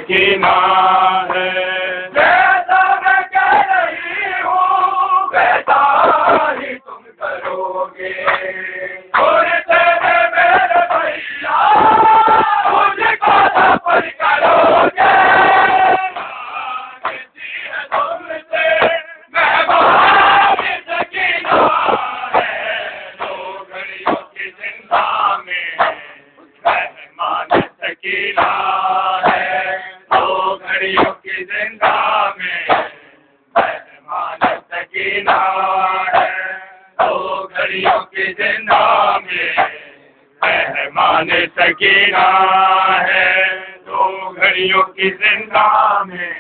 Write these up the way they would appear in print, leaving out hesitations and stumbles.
सकीना है। जैसा मैं कह रही हूँ वैसा ही तुम करोगे। थोड़े से मेरे भैया मुझको सफर करोगे। तुमसे मेहमान सकीना है। दो घड़ियों की जिंदा में मेहमान सकीना है। दो घड़ियों की जिंदा में मेहमान सकीना है। दो घड़ियों की जिंदा में मेहमान सकीना है। दो घड़ियों की जिंदा में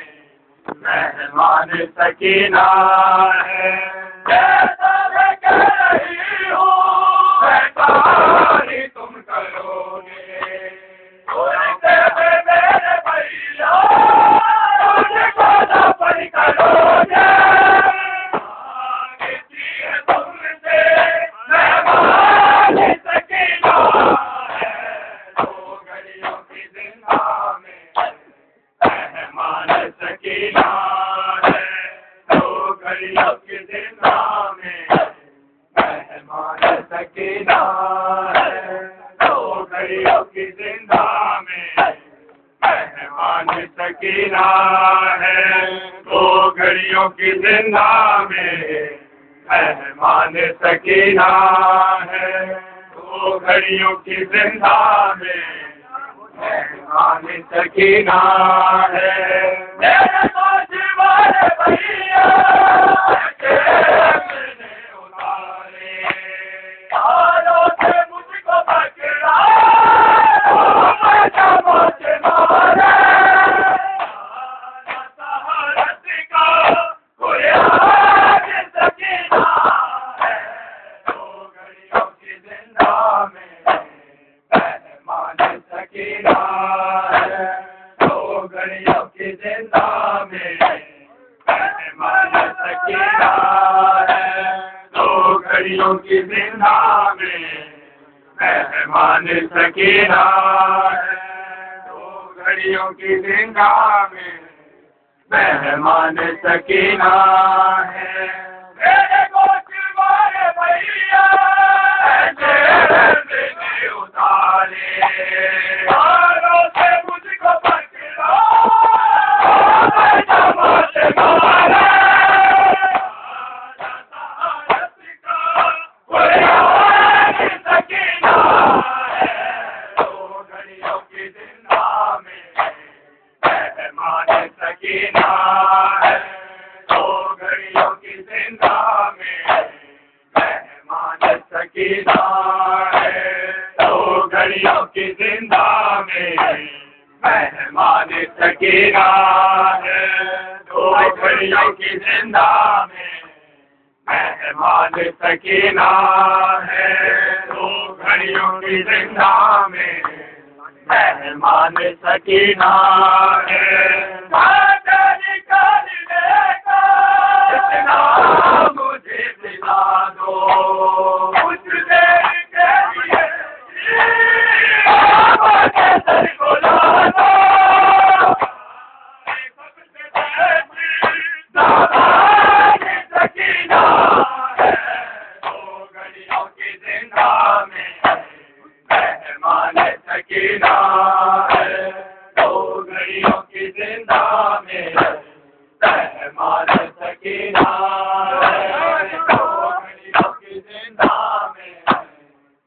मेहमान सकीना है। जैसा मैं कह रही हूँ वैसा ही तुम करोगे। मेरे भैया मुझको सफर करोगे। तुमसे मेहमान सकीना है। दो घड़ियों की जिंदा में मेहमान सकीना है। दो घड़ियों की जिंदा में मेहमान सकीना है। दो घड़ियों की जिंदा में मेहमान सकीना है। दो घड़ियों की जिंदा में मेहमान सकीना है। दो घड़ियों की जिंदा में मेहमान सकीना है। मेरे सोच वाले भैया उतारे हालों से मुझको पकड़ा। मारे सहारत का कोई आज सकीना है। दो घड़ियों की जिंदा में मेहमान सकीना है। दो घड़ियों की जिंदा में मेहमान सकीना है। दो घड़ियों की जिंदा में मेहमान सकीना है। दो घड़ियों की जिंदा में मेहमान सकीना है। मेरे गोद वाले भैया ऐसे उतारे हालों से मुझको पकड़ा। मारे सकीना है। दो घड़ियों की जिंदा में मेहमान सकीना है। दो घड़ियों की जिंदा में मेहमान सकीना है। दो घड़ियों की जिंदा में मेहमान सकीना है। दो घड़ियों की जिंदा में मेहमान सकीना है। दो घड़ियों की जिंदा में मेहमान सकीना है। इतना मुझे दिला दो कुछ देर के लिए। सर को ला दो सकीना है। दो घड़ियों की जिंदा में मेहमान सकीना है। दो घड़ियों की जिंदा में मेहमान सकीना है। दो घड़ियों की जिंदा में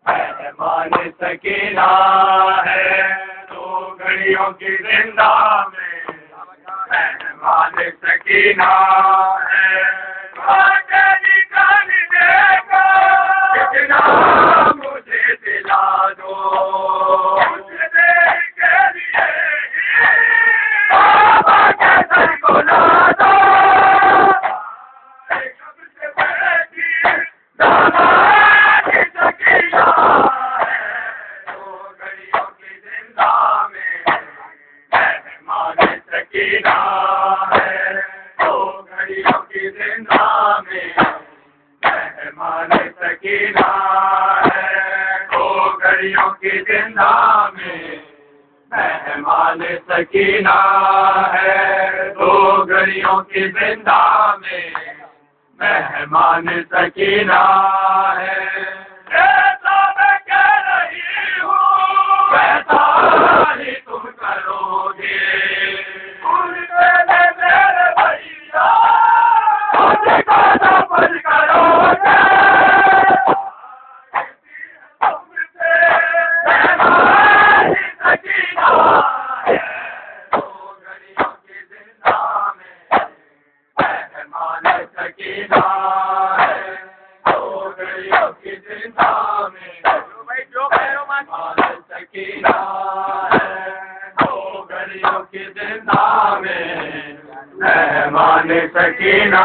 मेहमान सकीना है। दो घड़ियों की जिंदा में मेहमान सकीना है। निकाल देगा कितना मुझे दिला दो कुछ देर के लिए। बाबा के सर को ला दो कब से बैठी दामाद सकीना है। दो घड़ियों की जिंदा में मेहमान सकीना है। दो घड़ियों की जिंदा में मेहमान सकीना है। दो घड़ियों की जिंदा में मेहमान सकीना है दो घड़ियों की जिंदा में, मेहमान सकीना है। ऐसा मैं कह रही हूँ वैसा ही तुम करोगे, मेरे भैया उनका नफल करोगे। मेहमान सकीना है दो घड़ियों की जिंदा में, मेहमान सकीना है दो घड़ियों की जिंदा में। जो मेहमान सकीना है दो घड़ियों की जिंदा में, मेहमान सकीना